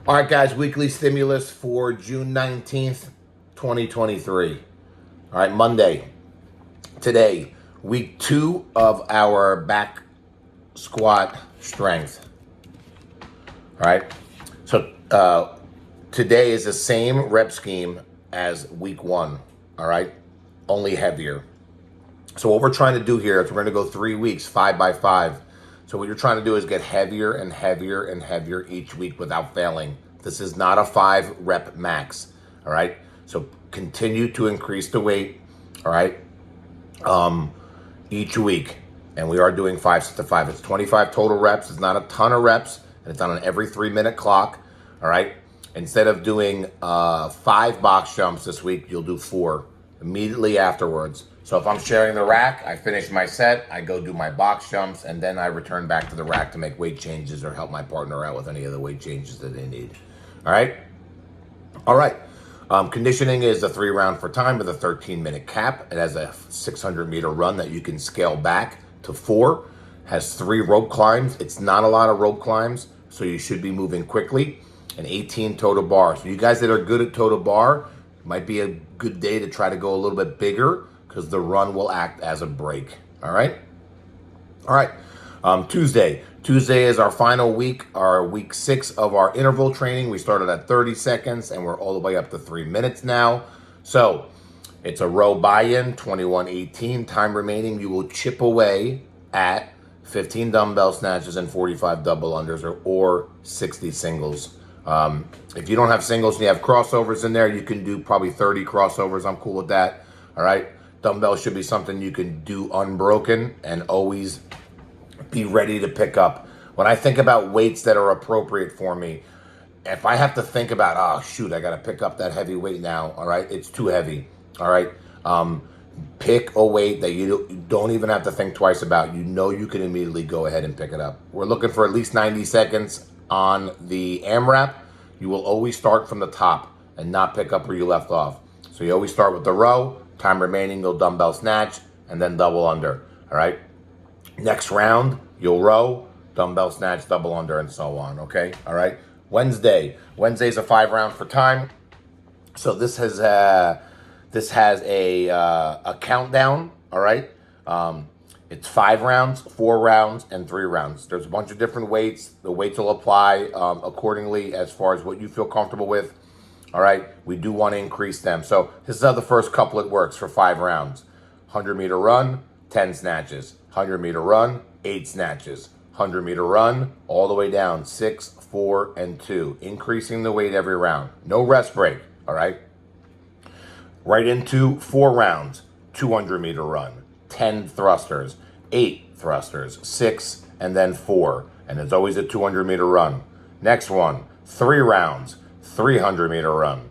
All right, guys, weekly stimulus for June 19th, 2023. All right, Monday. Today, week 2 of our back squat strength. All right, so today is the same rep scheme as week 1. All right, only heavier. So what we're trying to do here is we're going to go 3 weeks, 5 by 5. So what you're trying to do is get heavier and heavier and heavier each week without failing. This is not a 5 rep max. All right. So continue to increase the weight. All right. Each week. And we are doing 5 sets of 5. It's 25 total reps. It's not a ton of reps. And it's on an every 3-minute clock. All right. Instead of doing 5 box jumps this week, you'll do 4 immediately afterwards. So if I'm sharing the rack, I finish my set, I go do my box jumps, and then I return back to the rack to make weight changes or help my partner out with any of the weight changes that they need. All right? All right. Conditioning is a 3-round for time with a 13-minute cap. It has a 600-meter run that you can scale back to 4. Has 3 rope climbs. It's not a lot of rope climbs, so you should be moving quickly. And 18 total bar. So you guys that are good at total bar, might be a good day to try to go a little bit bigger because the run will act as a break. All right? All right. Tuesday. Tuesday is our final week, our week 6 of our interval training. We started at 30 seconds and we're all the way up to 3 minutes now. So it's a row buy-in, 21:18. Time remaining, you will chip away at 15 dumbbell snatches and 45 double unders or 60 singles. If you don't have singles and you have crossovers in there, you can do probably 30 crossovers. I'm cool with that. All right. Dumbbells should be something you can do unbroken and always be ready to pick up. When I think about weights that are appropriate for me, if I have to think about, oh, shoot, I got to pick up that heavy weight now. All right. It's too heavy. All right. Pick a weight that you don't even have to think twice about. You know you can immediately go ahead and pick it up. We're looking for at least 90 seconds on the AMRAP. You will always start from the top and not pick up where you left off. So you always start with the row, time remaining, you'll dumbbell snatch, and then double under. All right. Next round, you'll row, dumbbell snatch, double under, and so on. Okay. All right. Wednesday's a 5-round for time. So this has a countdown. All right. It's 5 rounds, 4 rounds, and 3 rounds. There's a bunch of different weights. The weights will apply accordingly as far as what you feel comfortable with. All right. We do want to increase them. So this is how the first couplet works for 5 rounds. 100-meter run, 10 snatches. 100-meter run, 8 snatches. 100-meter run, all the way down, 6, 4, and 2. Increasing the weight every round. No rest break. All right. Right into 4 rounds. 200-meter run. 10 thrusters, 8 thrusters, 6, and then 4. And it's always a 200-meter run. Next one, 3 rounds, 300-meter run,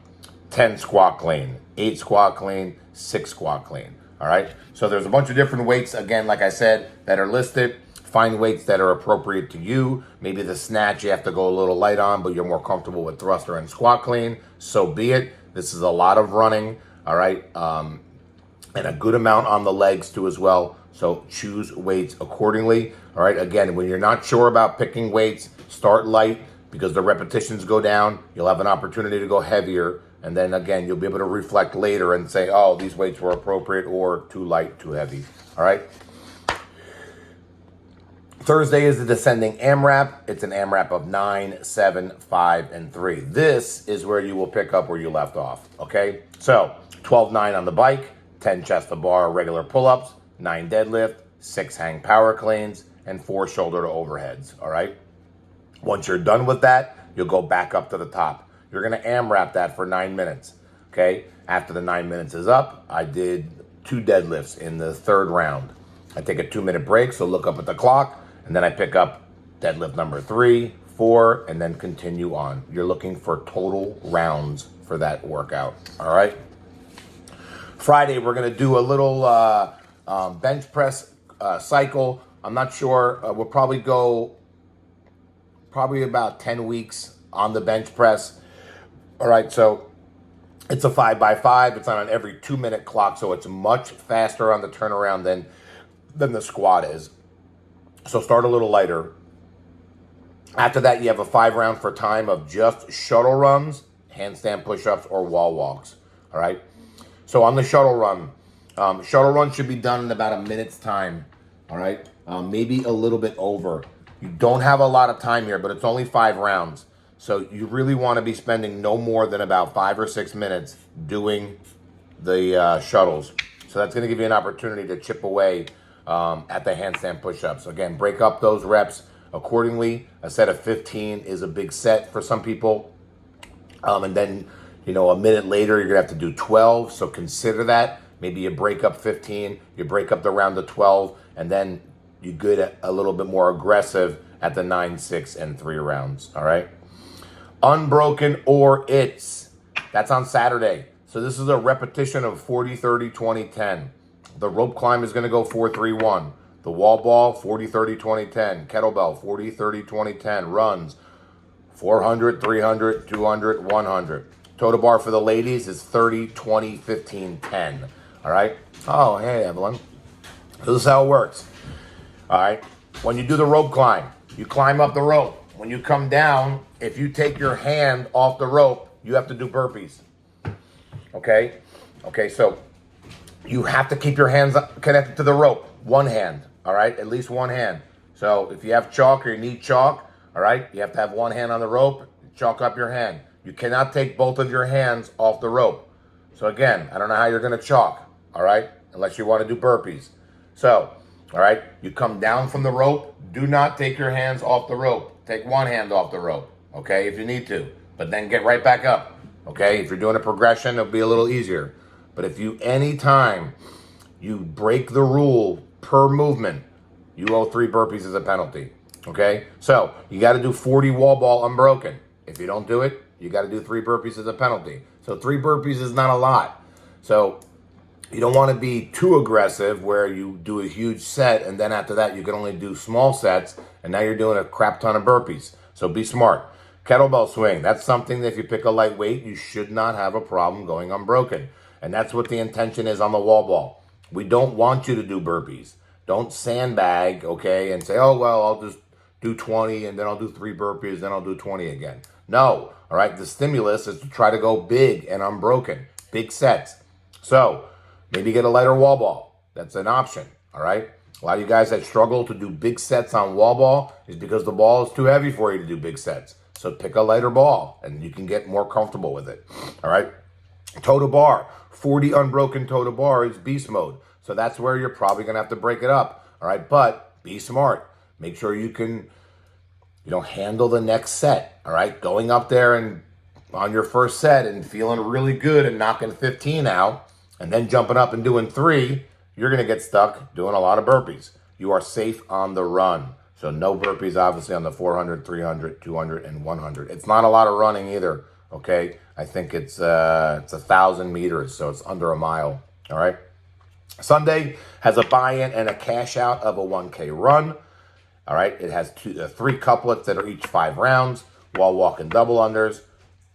10 squat clean, 8 squat clean, 6 squat clean. All right? So there's a bunch of different weights, again, like I said, that are listed. Find weights that are appropriate to you. Maybe the snatch you have to go a little light on, but you're more comfortable with thruster and squat clean. So be it. This is a lot of running. All right? And a good amount on the legs too as well. So choose weights accordingly. All right. Again, when you're not sure about picking weights, start light because the repetitions go down. You'll have an opportunity to go heavier. And then again, you'll be able to reflect later and say, oh, these weights were appropriate or too light, too heavy. All right. Thursday is the descending AMRAP. It's an AMRAP of 9, 7, 5, and 3. This is where you will pick up where you left off. Okay. So 12-9 on the bike. 10 chest to bar regular pull-ups, 9 deadlift, 6 hang power cleans, and 4 shoulder to overheads, all right? Once you're done with that, you'll go back up to the top. You're going to AMRAP that for 9 minutes, okay? After the 9 minutes is up, I did 2 deadlifts in the 3rd round. I take a 2-minute break, so look up at the clock, and then I pick up deadlift number 3, 4, and then continue on. You're looking for total rounds for that workout, all right? Friday, we're going to do a little bench press cycle. I'm not sure. We'll probably go about 10 weeks on the bench press. All right, so it's a 5 by 5. It's on an every 2-minute clock, so it's much faster on the turnaround than the squat is. So start a little lighter. After that, you have a 5 round for time of just shuttle runs, handstand push-ups, or wall walks. All right. So on the shuttle run should be done in about a minute's time. All right. Maybe a little bit over. You don't have a lot of time here, but it's only 5 rounds. So you really want to be spending no more than about 5 or 6 minutes doing the shuttles. So that's going to give you an opportunity to chip away at the handstand push-ups. Again, break up those reps accordingly. A set of 15 is a big set for some people. And then, a minute later, you're going to have to do 12. So consider that. Maybe you break up 15, you break up the round to 12, and then you get a little bit more aggressive at the 9, 6, and 3 rounds. All right. Unbroken or it's. That's on Saturday. So this is a repetition of 40, 30, 20, 10. The rope climb is going to go 4, 3, 1. The wall ball, 40, 30, 20, 10. Kettlebell, 40, 30, 20, 10. Runs, 400, 300, 200, 100. Total bar for the ladies is 30, 20, 15, 10. All right? Oh, hey, Evelyn. This is how it works. All right? When you do the rope climb, you climb up the rope. When you come down, if you take your hand off the rope, you have to do burpees. Okay? Okay, so you have to keep your hands connected to the rope. One hand, all right? At least one hand. So if you have chalk or you need chalk, all right, you have to have one hand on the rope, chalk up your hand. You cannot take both of your hands off the rope. So again, I don't know how you're going to chalk, all right, unless you want to do burpees. So, all right, you come down from the rope. Do not take your hands off the rope. Take one hand off the rope, okay, if you need to. But then get right back up, okay? If you're doing a progression, it'll be a little easier. But if anytime you break the rule per movement, you owe 3 burpees as a penalty, okay? So you got to do 40 wall ball unbroken. If you don't do it, you got to do 3 burpees as a penalty. So 3 burpees is not a lot. So you don't want to be too aggressive where you do a huge set and then after that you can only do small sets and now you're doing a crap ton of burpees. So be smart. Kettlebell swing, that's something that if you pick a light weight, you should not have a problem going unbroken. And that's what the intention is on the wall ball. We don't want you to do burpees. Don't sandbag, okay, and say, oh, well, I'll just do 20 and then I'll do 3 burpees, then I'll do 20 again. No, all right, the stimulus is to try to go big and unbroken, big sets. So maybe get a lighter wall ball. That's an option, all right? A lot of you guys that struggle to do big sets on wall ball is because the ball is too heavy for you to do big sets. So pick a lighter ball and you can get more comfortable with it, all right? Toe to bar, 40 unbroken toe to bar is beast mode. So that's where you're probably going to have to break it up, all right? But be smart. Make sure you can, handle the next set, all right? Going up there and on your first set and feeling really good and knocking 15 out and then jumping up and doing 3, you're going to get stuck doing a lot of burpees. You are safe on the run. So no burpees, obviously, on the 400, 300, 200, and 100. It's not a lot of running either, okay? I think it's 1,000 meters, so it's under a mile, all right? Sunday has a buy-in and a cash out of a 1K run. All right, it has 3 couplets that are each 5 rounds, wall walk and double unders,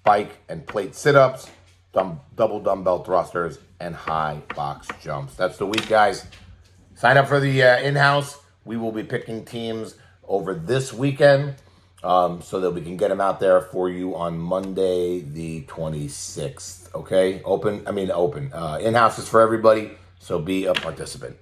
bike and plate sit-ups, double dumbbell thrusters, and high box jumps. That's the week, guys. Sign up for the in-house. We will be picking teams over this weekend so that we can get them out there for you on Monday the 26th, okay? Open. In-house is for everybody, so be a participant.